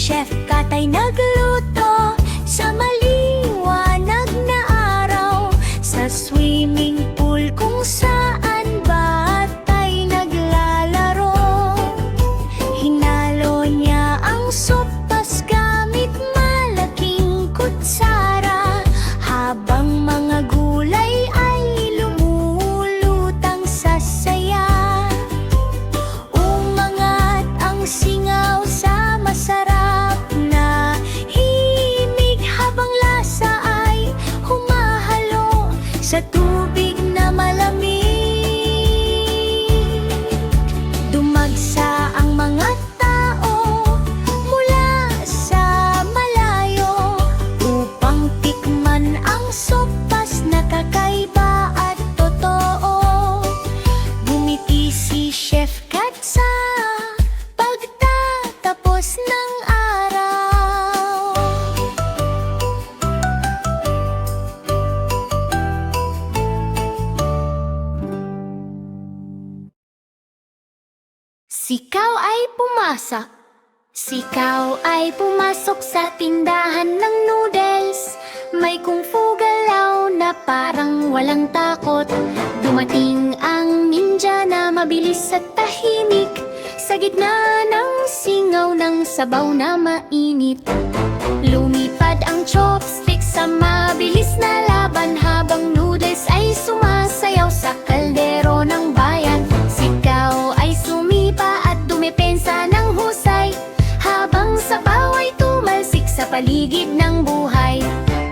Chef Kat ay nagluto sa maliwanag na araw, sa swimming pool kung saan bata ay naglalaro. Hinalo niya ang sopas gamit malaking kutsara, habang mga gulay ay lumulutang sa saya. Umangat ang singaw sa masarap na himig, habang lasa ay humahalo sa tubig na malamig. Dumagsa ang mga tao mula sa malayo upang tikman ang sopas na kakaiba at totoo. Bumiti si Chef Kat sa pagtatapos ng araw. Sikaw ay pumasok. Sikaw ay pumasok sa tindahan ng noodles. May kung fu galaw na parang walang takot. Dumating ang ninja na mabilis at tahimik, sa gitna ng singaw ng sabaw na mainit. Lumipad ang chopstick sa mabilis na laban, habang noodles ay sumasayaw sa kaldero ng bayan. Sikaw ay sumipa at dumepensa ng husay, habang sabaw ay tumalsik sa paligid ng buhay.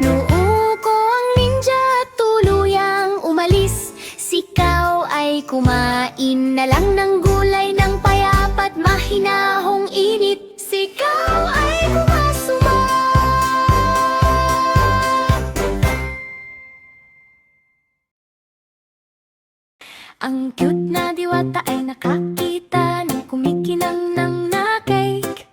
Nuuko ang ninja at tuluyang umalis. Sikaw ay kumain na lang ng gulay ng payapa at mahinahong init. Sikaw ay kumasuma. Ang cute na diwata ay nakakita ng kumikinang ng na-cake.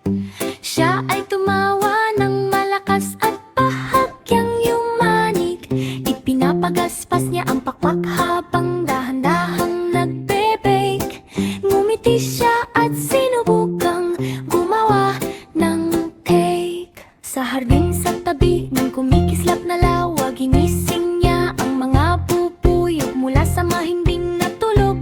Siya ay tumawa ng malakas at bahagyang yumanig. Ipinapagaspas niya ang pakpak habang dahan-dahang nagbe-bake. Ngumiti siya at sinubukang gumawa ng cake. Sa hardin sa tabi ng kumikislap na lawa, ginising niya ang mga bubuyog mula sa mahimbing na tulog.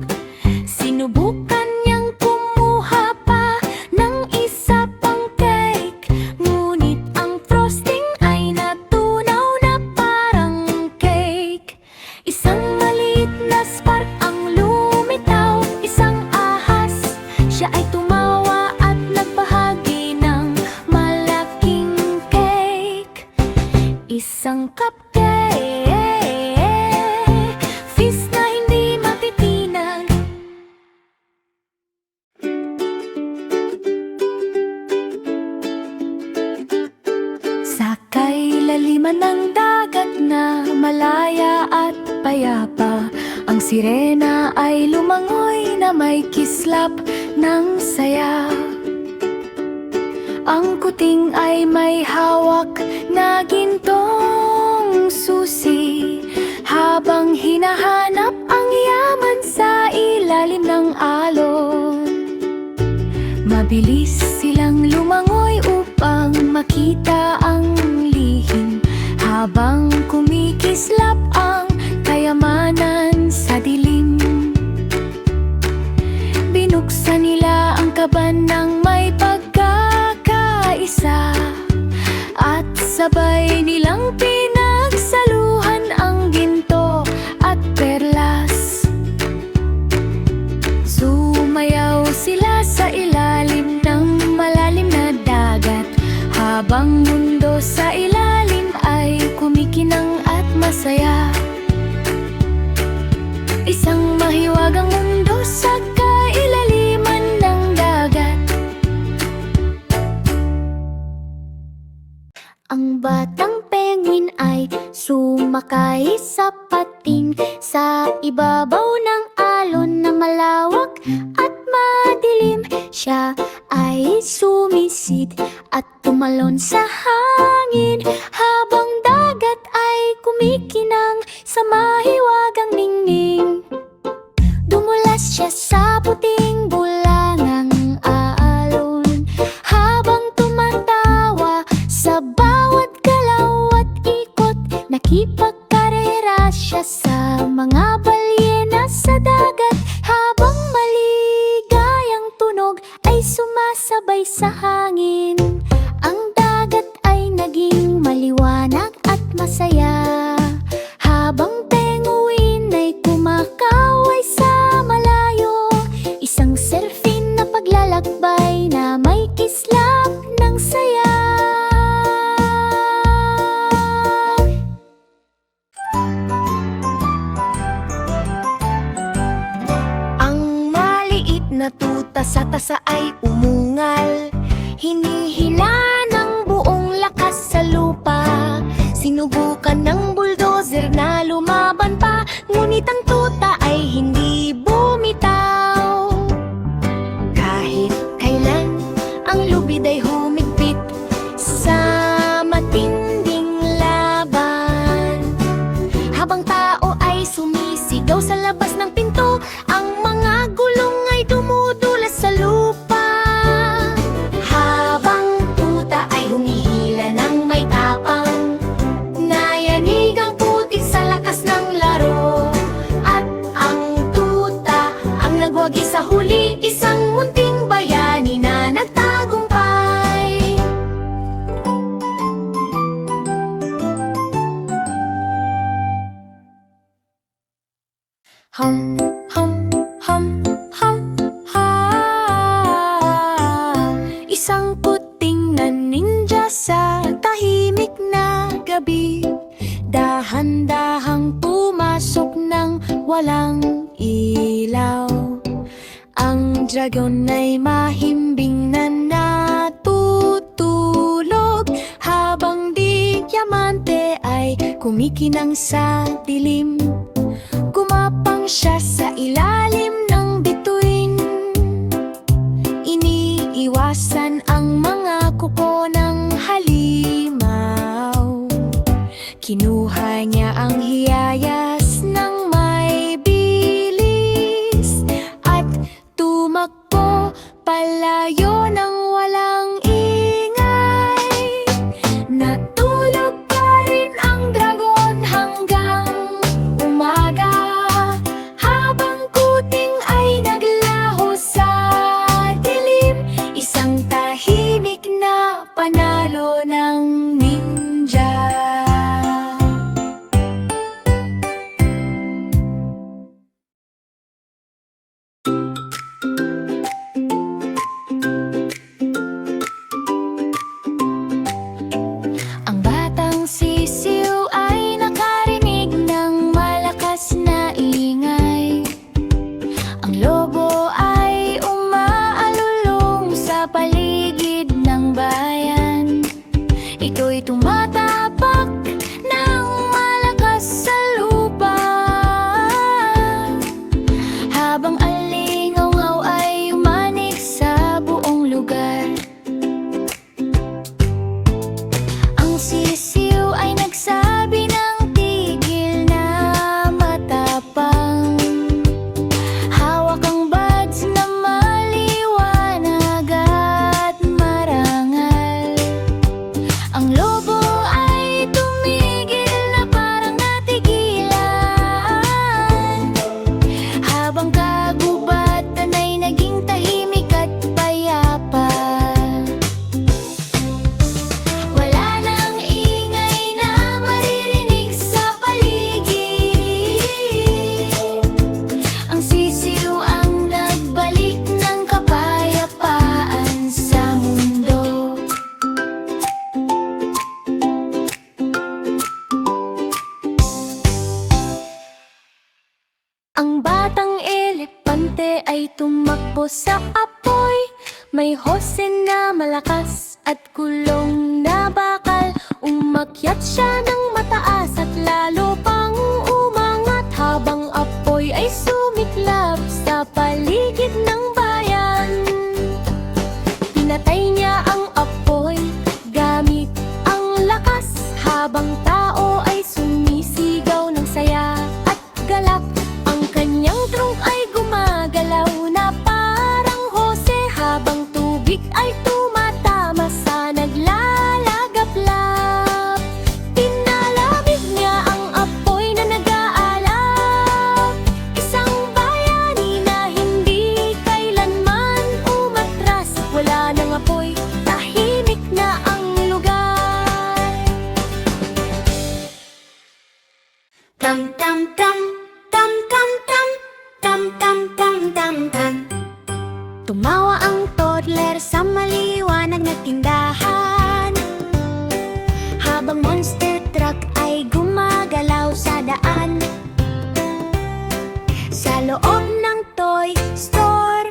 Sinubukan niyang kumuha pa ng isa pang cake, ngunit ang frosting ay natunaw na parang cake. Isang maliit na spark ang lumitaw, isang ahas. Siya ay tumawa at nagbahagi ng malaking cake. Isang cupcake, feast na hindi matitinag. Sa kailaliman ng dagat na malaya at payapa, ang sirena ay lumangoy na may kislap ng saya. Ang kuting ay may hawak na gintong susi, habang hinahanap ang yaman sa ilalim ng alon. Mabilis silang lumangoy upang makita ang lihim, habang kumikislap ang kayamanan sa dilim. Binuksan nila ang kaban ng may pagkakaisa, at sabay nilang pinagsaluhan ang ginto at perlas. Sumayaw sila sa ilalim ng malalim na dagat, habang mundo sa ilalim ay kumikinang at masaya. Isang mahiwagang mundo sa kailaliman ng dagat. Ang batang penguin ay sumakay sa pating sa ibabaw ng alon na malawak at madilim. Siya ay sumisid at tumalon sa hangin, habang dagat ay kumikinang sa mahiwagang ningning. Dumulas siya sa puting bulangang alon, habang tumatawa na tuta sa tasa ay umungal. Hinihila ng buong lakas sa lupa. Sinubukan ng bulldozer na lumaban pa, ngunit ang tuta ay hindi bumitaw. Kahit kailan ang lubid ay humigpit sa matinding laban. Habang tao ay sumisigaw sa labas ng pinto, ang mga gulong ay dumudulas sa lupa. Habang tuta ay humihila ng may tapang, nayanig ang putik sa lakas ng laro. At ang tuta ang nagwagi sa huli, isang munting bayani na nagtagumpay. Hum, hum, hum, hum, ha. Isang puting na ninja sa tahimik na gabi, dahan-dahang pumasok ng walang ilaw. Ang dragon ay mahimbing na natutulog, habang di diamante ay kumikinang sa dilim. Gumapang siya sa ilalim ng bituin, iniiwasan ang mga kuko ng halimaw. Kinuha niya ang hiyayas ng may bilis at tumakbo palayo ng walang ingay. Natulog pa rin ang dragon hanggang umaga, habang kuting ay naglaho sa dilim. Isang tahimik na panalo ng ninja. Ang batang sisiw ay nakarinig ng malakas na ingay. Ang lobo ay umaalulong sa paligid ng bayan. Ito'y tumatapak ng malakas sa lupa, habang alingaw ay umanig sa buong lugar. Ang sisiw ay nagsabi ng tigil na matapang. Hawak ang buds na maliwanag at marangal. Ang lobo ay tumigil na parang natigilan, habang kagubatan ay naging tahimik at payapa. Wala nang ingay na maririnig sa paligid. Ang sisiw ang nagbalik ng kapayapaan sa mundo. Ang batang elepante ay tumakbo sa apoy. May hose na malakas at kulong na bakal. Umakyat siya ng mataas at lalo pang umangat, habang apoy ay sumiklab sa paligid ng bayan. Pinatay niya ang apoy gamit ang lakas, habang tao ay sumisigaw ng saya at galak. Ang kanyang trunk ay gumagalaw na parang hose, habang tubig ay tumatama sa naglalagablab. Pinalamig niya ang apoy na nag-aalab, isang bayani na hindi kailanman umatras. Wala nang apoy, tahimik na ang lugar. Tam tam tam, tam tam tam, tam tam tam tam tam. Tumawa ang toddler sa maliwanag na tindahan, habang monster truck ay gumagalaw sa daan. Sa loob ng toy store,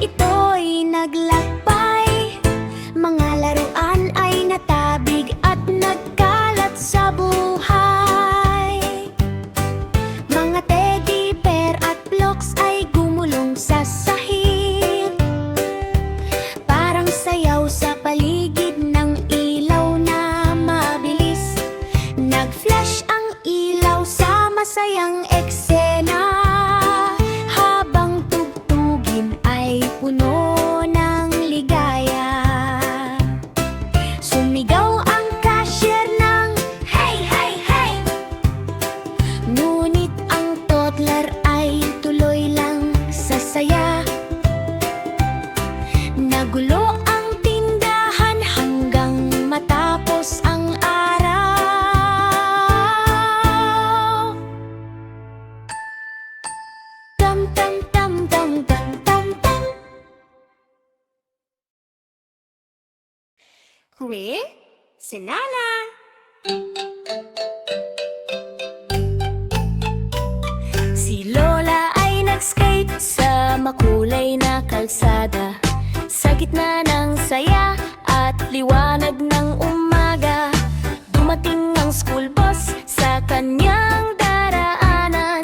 ito'y naglakbay. Mga laruan ay natabig at nagkalat sa buhay. Mga teddy bear at blocks ay gumulong sa sahig. Parang sayaw sa paligid ng ilaw na mabilis. Nag-flash ang ilaw sa masayang eksena, habang tugtugin ay puno ng ligaya. Sumigaw ang cashier ng hey, hey, hey! Ngunit ang toddler ay tuloy lang sa saya. Nagulo ang tindahan hanggang matapos ang araw. Tam tam tam tam tam tam tam. Kwe, Sinala. Si Lola ay nag-skate sa makulay na kalsada, sa gitna ng saya at liwanag ng umaga. Dumating ang school bus sa kanyang daraanan,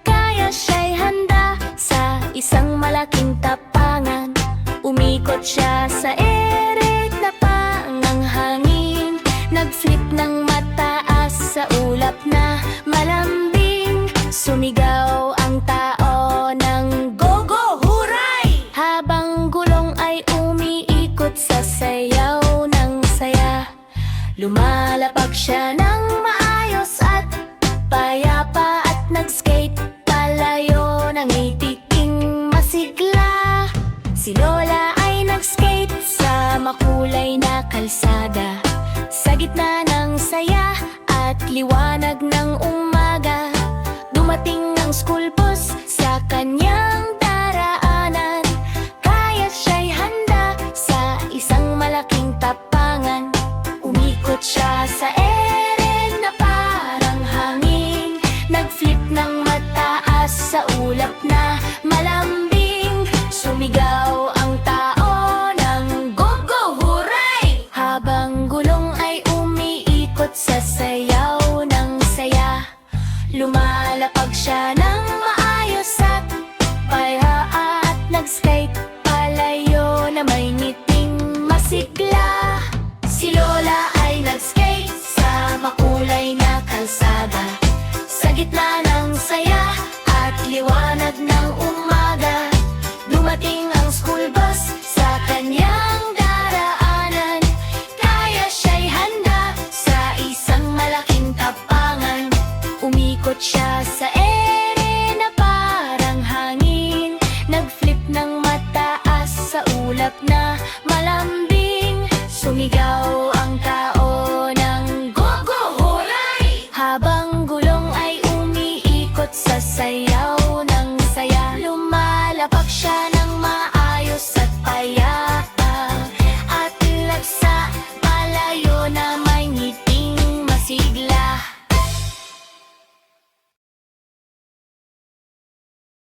kaya siya'y handa sa isang malaking tapangan. Umikot siya sa ere, napang ang hangin. Nag-flip ng mataas sa ulap na malambing. Sumigaw ang tao ng go, go, huray! Habang gulong ay umiikot sa sayaw ng saya. Lumalapag siya ng maayos at payapa, at nag-skate palayo ng itiking masigla. Si Lola ay nag-skate sa makulay na kalsada, sa gitna ng saya at liwanag ng umaga. Dumating ang school